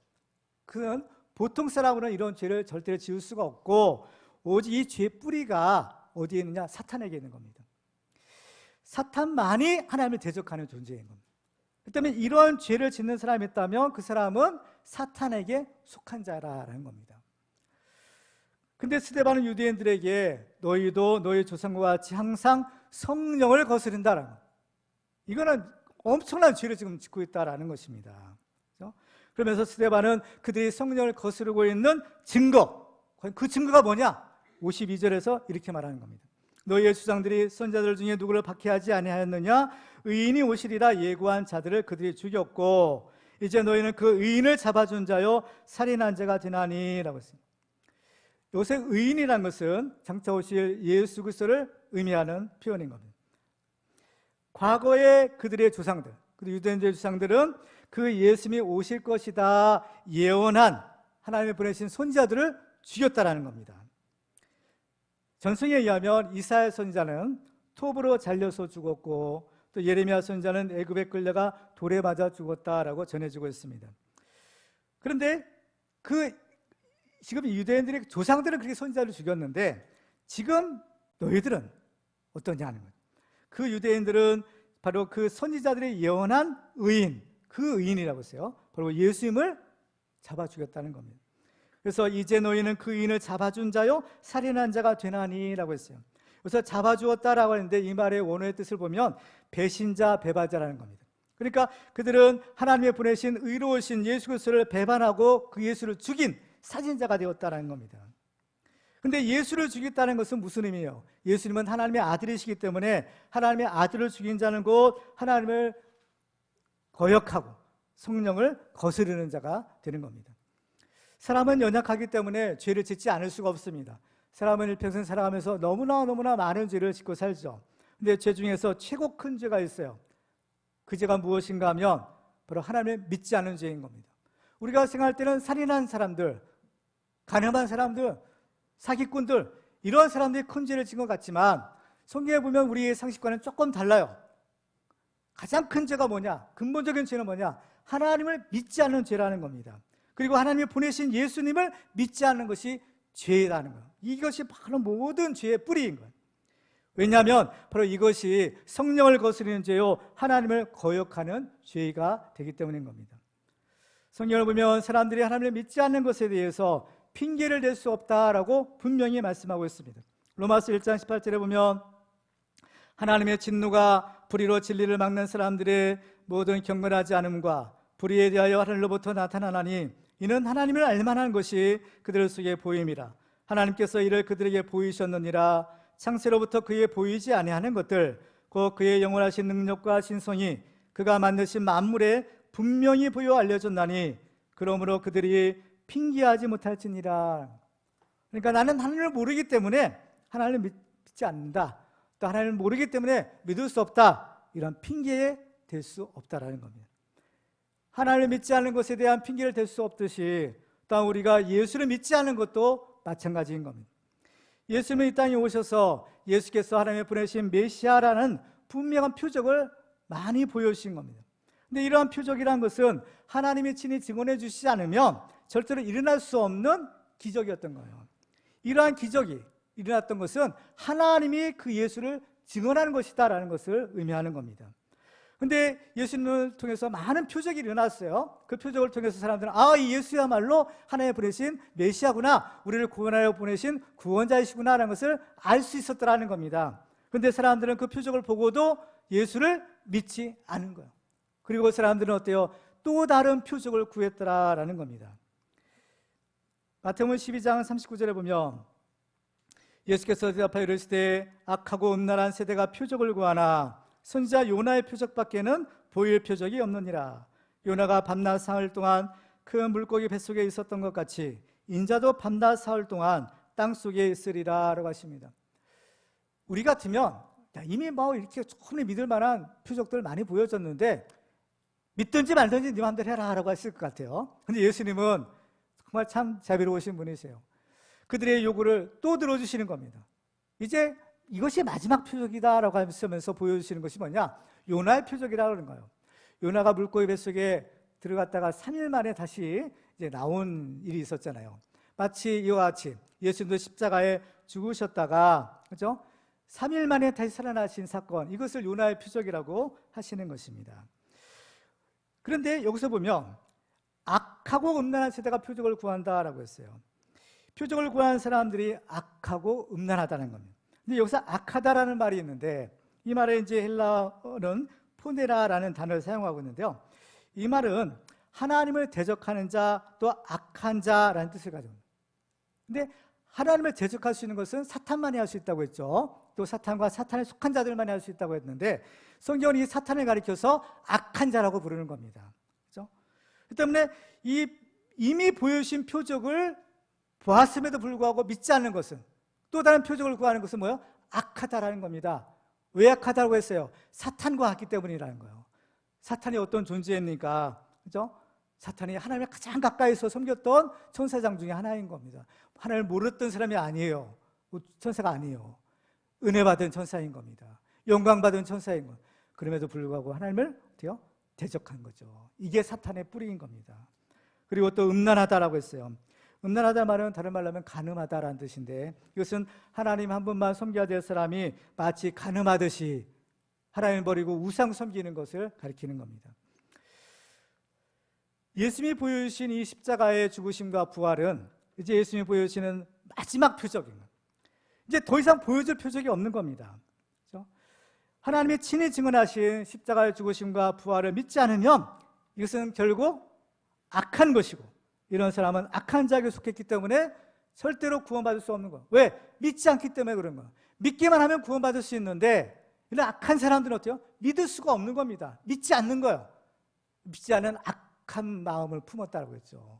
그는 보통 사람으로는 이런 죄를 절대로 지을 수가 없고, 오직 이 죄의 뿌리가 어디에 있느냐? 사탄에게 있는 겁니다. 사탄만이 하나님을 대적하는 존재인 겁니다. 그렇기 때문에 이런 죄를 짓는 사람이 있다면 그 사람은 사탄에게 속한 자라는 겁니다. 근데 스데반은 유대인들에게 너희도 너희 조상과 같이 항상 성령을 거스른다라는 것, 이거는 엄청난 죄를 지금 짓고 있다라는 것입니다. 그렇죠? 그러면서 스데반은 그들이 성령을 거스르고 있는 증거, 그 증거가 뭐냐? 52절에서 이렇게 말하는 겁니다. 너희의 주상들이 선자들 중에 누구를 박해하지 아니하였느냐? 의인이 오시리라 예고한 자들을 그들이 죽였고 이제 너희는 그 의인을 잡아준 자요 살인한 자가 되나니 라고 했습니다. 요새 의인이라는 것은 장차 오실 예수 그리스도를 의미하는 표현인 겁니다. 과거의 그들의 조상들, 유대인들의 조상들은 그 예수님이 오실 것이다 예언한 하나님이 보내신 선지자들을 죽였다라는 겁니다. 전승에 의하면 이사야 선지자는 톱으로 잘려서 죽었고 또 예레미야 선지자는 애굽에 끌려가 돌에 맞아 죽었다라고 전해지고 있습니다. 그런데 지금 유대인들의 조상들은 그렇게 선지자를 죽였는데 지금 너희들은 어떠냐 하는 거예요. 그 유대인들은 바로 그 선지자들이 예언한 의인, 그 의인이라고 했어요. 바로 예수님을 잡아 죽였다는 겁니다. 그래서 이제 너희는 그 의인을 잡아준 자요 살인한 자가 되나니 라고 했어요. 그래서 잡아주었다라고 하는데 이 말의 원어의 뜻을 보면 배신자, 배반자라는 겁니다. 그러니까 그들은 하나님의 보내신 의로우신 예수 그리스도를 배반하고 그 예수를 죽인 살인자가 되었다는 겁니다. 근데 예수를 죽였다는 것은 무슨 의미예요? 예수님은 하나님의 아들이시기 때문에 하나님의 아들을 죽인 자는 곧 하나님을 거역하고 성령을 거스르는 자가 되는 겁니다. 사람은 연약하기 때문에 죄를 짓지 않을 수가 없습니다. 사람은 일평생 살아가면서 너무나 많은 죄를 짓고 살죠. 근데 죄 중에서 최고 큰 죄가 있어요. 그 죄가 무엇인가 하면 바로 하나님을 믿지 않는 죄인 겁니다. 우리가 생각할 때는 살인한 사람들, 가늠한 사람들, 사기꾼들, 이런 사람들이 큰 죄를 지은 것 같지만 성경에 보면 우리의 상식과는 조금 달라요. 가장 큰 죄가 뭐냐? 근본적인 죄는 뭐냐? 하나님을 믿지 않는 죄라는 겁니다. 그리고 하나님이 보내신 예수님을 믿지 않는 것이 죄라는 거예요. 이것이 바로 모든 죄의 뿌리인 거예요. 왜냐하면 바로 이것이 성령을 거스르는 죄요 하나님을 거역하는 죄가 되기 때문인 겁니다. 성경을 보면 사람들이 하나님을 믿지 않는 것에 대해서 핑계를 댈 수 없다라고 분명히 말씀하고 있습니다. 로마서 1장 18절에 보면 하나님의 진노가 불의로 진리를 막는 사람들의 모든 경건하지 않음과 불의에 대하여 하늘로부터 나타나나니 이는 하나님을 알만한 것이 그들 속에 보임이라. 하나님께서 이를 그들에게 보이셨느니라. 창세로부터 그에 보이지 아니하는 것들 곧 그의 영원하신 능력과 신성이 그가 만드신 만물에 분명히 보여 알려졌나니 그러므로 그들이 핑계하지 못할지니라. 그러니까 나는 하나님을 모르기 때문에 하나님을 믿지 않는다, 또 하나님을 모르기 때문에 믿을 수 없다, 이런 핑계에 댈 수 없다라는 겁니다. 하나님을 믿지 않는 것에 대한 핑계를 댈 수 없듯이 또 우리가 예수를 믿지 않는 것도 마찬가지인 겁니다. 예수님은 이 땅에 오셔서 예수께서 하나님의 보내신 메시아라는 분명한 표적을 많이 보여주신 겁니다. 근데 이러한 표적이라는 것은 하나님이 친히 증언해 주시지 않으면 절대로 일어날 수 없는 기적이었던 거예요. 이러한 기적이 일어났던 것은 하나님이 그 예수를 증언하는 것이다라는 것을 의미하는 겁니다. 근데 예수님을 통해서 많은 표적이 일어났어요. 그 표적을 통해서 사람들은 이 예수야말로 하나님이 보내신 메시아구나, 우리를 구원하여 보내신 구원자이시구나 라는 것을 알 수 있었더라는 겁니다. 그런데 사람들은 그 표적을 보고도 예수를 믿지 않은 거예요. 그리고 사람들은 어때요? 또 다른 표적을 구했더라라는 겁니다. 마태복음 12장 39절에 보면 예수께서 대답하여 이르시되 악하고 음란한 세대가 표적을 구하나 선지자 요나의 표적밖에는 보일 표적이 없느니라. 요나가 밤낮 사흘 동안 큰 물고기 뱃속에 있었던 것 같이 인자도 밤낮 사흘 동안 땅속에 있으리라 라고 하십니다. 우리 같으면 이미 이렇게 충분히 믿을 만한 표적들 많이 보여줬는데 믿든지 말든지 네 마음대로 해라 라고 했을 것 같아요. 근데 예수님은 정말 참 자비로우신 분이세요. 그들의 요구를 또 들어주시는 겁니다. 이제 이것이 마지막 표적이다라고 하면서 보여주시는 것이 뭐냐? 요나의 표적이라고 그러는 거예요. 요나가 물고기 뱃속에 들어갔다가 3일 만에 다시 이제 나온 일이 있었잖아요. 마치 이와 같이 예수님도 십자가에 죽으셨다가, 그죠? 3일 만에 다시 살아나신 사건, 이것을 요나의 표적이라고 하시는 것입니다. 그런데 여기서 보면 악하고 음란한 세대가 표적을 구한다라고 했어요. 표적을 구하는 사람들이 악하고 음란하다는 겁니다. 근데 여기서 악하다라는 말이 있는데 이 말에 이제 헬라어는 포네라라는 단어를 사용하고 있는데요. 이 말은 하나님을 대적하는 자, 또 악한 자라는 뜻을 가지고 있습니다. 근데 하나님을 대적할 수 있는 것은 사탄만이 할 수 있다고 했죠. 또 사탄과 사탄에 속한 자들만이 할 수 있다고 했는데 성경은 이 사탄을 가리켜서 악한 자라고 부르는 겁니다. 그렇죠? 그 때문에 이미 보여주신 표적을 보았음에도 불구하고 믿지 않는 것은, 또 다른 표적을 구하는 것은 뭐예요? 악하다라는 겁니다. 왜 악하다고 했어요? 사탄과 같기 때문이라는 거예요. 사탄이 어떤 존재입니까? 그죠? 사탄이 하나님을 가장 가까이서 섬겼던 천사장 중에 하나인 겁니다. 하나님을 모르던 사람이 아니에요. 천사가 아니에요. 은혜 받은 천사인 겁니다. 영광 받은 천사인 것. 그럼에도 불구하고 하나님을 어때요? 대적한 거죠. 이게 사탄의 뿌리인 겁니다. 그리고 또 음란하다라고 했어요. 음란하다 말은 다른 말로 하면 간음하다라는 뜻인데, 이것은 하나님 한 분만 섬겨야 될 사람이 마치 간음하듯이 하나님을 버리고 우상 섬기는 것을 가리키는 겁니다. 예수님이 보여주신 이 십자가의 죽으심과 부활은 이제 예수님이 보여주시는 마지막 표적입니다. 이제 더 이상 보여줄 표적이 없는 겁니다. 그렇죠? 하나님이 친히 증언하신 십자가의 죽으심과 부활을 믿지 않으면 이것은 결국 악한 것이고, 이런 사람은 악한 자에게 속했기 때문에 절대로 구원받을 수 없는 거예요. 왜? 믿지 않기 때문에 그런 거예요. 믿기만 하면 구원받을 수 있는데 이런 악한 사람들은 어때요? 믿을 수가 없는 겁니다. 믿지 않는 거예요. 믿지 않는 악한 마음을 품었다고 했죠.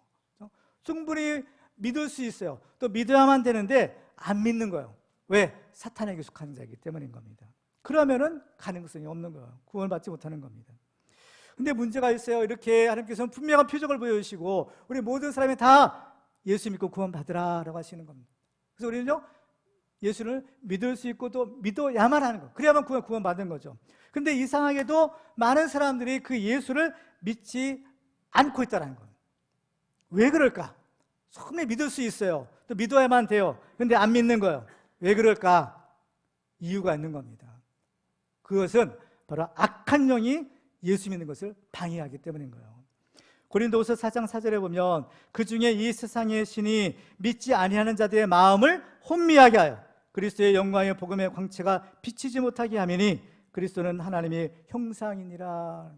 충분히 믿을 수 있어요. 또 믿어야만 되는데 안 믿는 거예요. 왜? 사탄에게 속한 자이기 때문인 겁니다. 그러면은 가능성이 없는 거예요. 구원받지 못하는 겁니다. 근데 문제가 있어요. 이렇게 하나님께서는 분명한 표적을 보여주시고 우리 모든 사람이 다 예수 믿고 구원받으라 라고 하시는 겁니다. 그래서 우리는요, 예수를 믿을 수 있고 또 믿어야만 하는 거. 그래야만 구원받는 거죠. 근데 이상하게도 많은 사람들이 그 예수를 믿지 않고 있다는 거예요. 왜 그럴까? 처음에 믿을 수 있어요. 또 믿어야만 돼요. 근데 안 믿는 거예요. 왜 그럴까? 이유가 있는 겁니다. 그것은 바로 악한 영이 예수 믿는 것을 방해하기 때문인 거예요. 고린도후서 4장 4절에 보면 그 중에 이 세상의 신이 믿지 아니하는 자들의 마음을 혼미하게 하여 그리스도의 영광의 복음의 광채가 비치지 못하게 하매니 그리스도는 하나님의 형상이니라.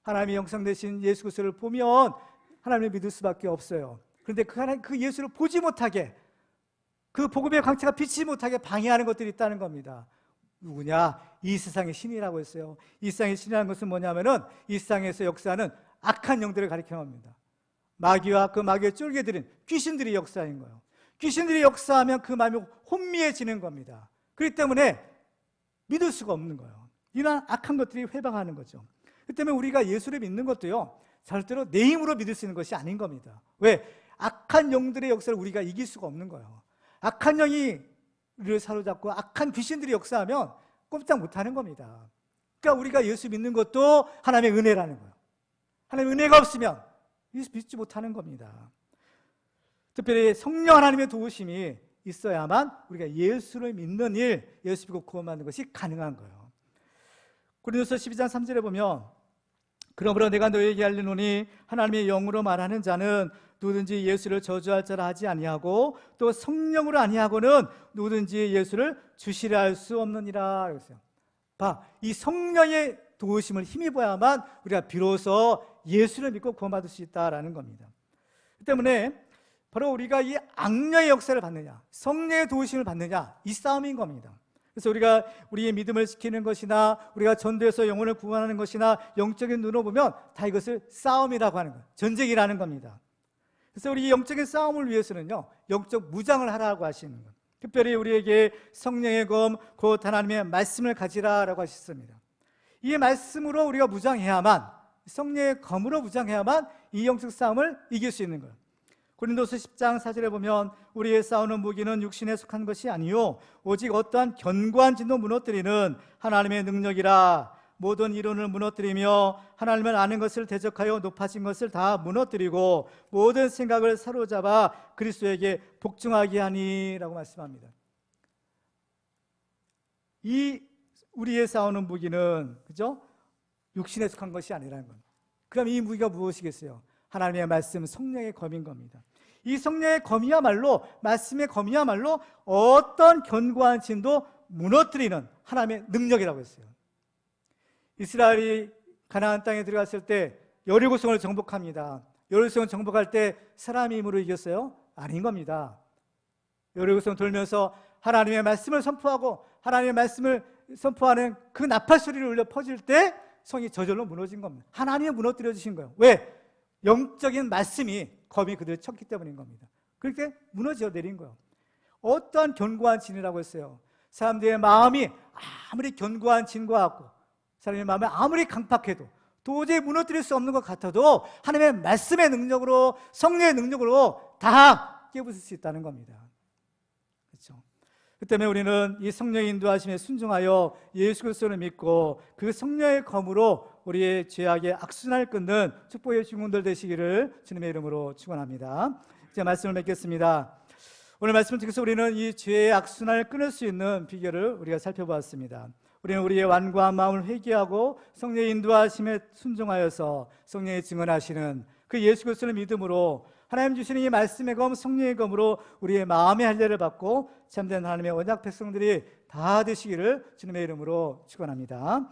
하나님의 형상 되신 예수 그리스도를 보면 하나님을 믿을 수밖에 없어요. 그런데 그 예수를 보지 못하게, 그 복음의 광채가 비치지 못하게 방해하는 것들이 있다는 겁니다. 누구냐? 이 세상의 신이라고 했어요. 이 세상의 신이라는 것은 뭐냐면은 이 세상에서 역사하는 악한 영들을 가리켜 합니다. 마귀와 그 마귀의 쫄개들은 귀신들이 역사인 거예요. 귀신들이 역사하면 그 마음이 혼미해지는 겁니다. 그렇기 때문에 믿을 수가 없는 거예요. 이런 악한 것들이 회방하는 거죠. 그렇기 때문에 우리가 예수를 믿는 것도요, 절대로 내 힘으로 믿을 수 있는 것이 아닌 겁니다. 왜? 악한 영들의 역사를 우리가 이길 수가 없는 거예요. 악한 영이 우리를 사로잡고 악한 귀신들이 역사하면 꼼짝 못하는 겁니다. 그러니까 우리가 예수 믿는 것도 하나님의 은혜라는 거예요. 하나님의 은혜가 없으면 예수 믿지 못하는 겁니다. 특별히 성령 하나님의 도우심이 있어야만 우리가 예수를 믿는 일, 예수 믿고 구원받는 것이 가능한 거예요. 고린도서 12장 3절에 보면 그러므로 내가 너에게 알리노니 하나님의 영으로 말하는 자는 누구든지 예수를 저주할 자라 하지 아니하고 또 성령으로 아니하고는 누구든지 예수를 주시라 할 수 없느니라 그랬어요. 이 성령의 도우심을 힘입어야만 우리가 비로소 예수를 믿고 구원받을 수 있다라는 겁니다. 그 때문에 바로 우리가 이 악령의 역사를 받느냐, 성령의 도우심을 받느냐, 이 싸움인 겁니다. 그래서 우리가 우리의 믿음을 지키는 것이나 우리가 전도해서 영혼을 구원하는 것이나 영적인 눈으로 보면 다 이것을 싸움이라고 하는 거예요. 전쟁이라는 겁니다. 그래서 우리 영적인 싸움을 위해서는요, 영적 무장을 하라고 하시는 거예요. 특별히 우리에게 성령의 검, 곧 하나님의 말씀을 가지라라고 하셨습니다. 이 말씀으로 우리가 무장해야만, 성령의 검으로 무장해야만 이 영적 싸움을 이길 수 있는 거예요. 고린도서 10장 4절에 보면 우리의 싸우는 무기는 육신에 속한 것이 아니요 오직 어떠한 견고한 진도 무너뜨리는 하나님의 능력이라. 모든 이론을 무너뜨리며 하나님을 아는 것을 대적하여 높아진 것을 다 무너뜨리고 모든 생각을 사로잡아 그리스도에게 복종하게 하니라고 말씀합니다. 이 우리의 싸우는 무기는, 그죠? 육신에 속한 것이 아니라는 겁니다. 그럼 이 무기가 무엇이겠어요? 하나님의 말씀, 성령의 검인 겁니다. 이 성령의 검이야말로, 말씀의 검이야말로 어떤 견고한 진도 무너뜨리는 하나님의 능력이라고 했어요. 이스라엘이 가나안 땅에 들어갔을 때 여리고성을 정복합니다. 여리고성을 정복할 때 사람의 힘으로 이겼어요? 아닌 겁니다. 여리고성 돌면서 하나님의 말씀을 선포하고 하나님의 말씀을 선포하는 그 나팔 소리를 울려 퍼질 때 성이 저절로 무너진 겁니다. 하나님이 무너뜨려 주신 거예요. 왜? 영적인 말씀이, 검이 그들을 쳤기 때문인 겁니다. 그렇게 무너져 내린 거예요. 어떠한 견고한 진이라고 했어요? 사람들의 마음이 아무리 견고한 진과 같고 사람의 마음이 아무리 강팍해도 도저히 무너뜨릴 수 없는 것 같아도 하나님의 말씀의 능력으로, 성령의 능력으로 다 깨부술 수 있다는 겁니다. 그렇죠? 그 때문에 우리는 이 성령의 인도하심에 순종하여 예수 그리스도를 믿고 그 성령의 검으로 우리의 죄악의 악순환을 끊는 축복의 주인공들 되시기를 주님의 이름으로 축원합니다. 이제 말씀을 맺겠습니다. 오늘 말씀을 통해서 우리는 이 죄의 악순환을 끊을 수 있는 비결을 우리가 살펴보았습니다. 우리는 우리의 완고한 마음을 회개하고 성령의 인도하심에 순종하여서 성령의 증언하시는 그 예수 그리스도를 믿음으로 하나님 주시는 이 말씀의 검, 성령의 검으로 우리의 마음의 할례를 받고 참된 하나님의 언약 백성들이 다 되시기를 주님의 이름으로 축원합니다.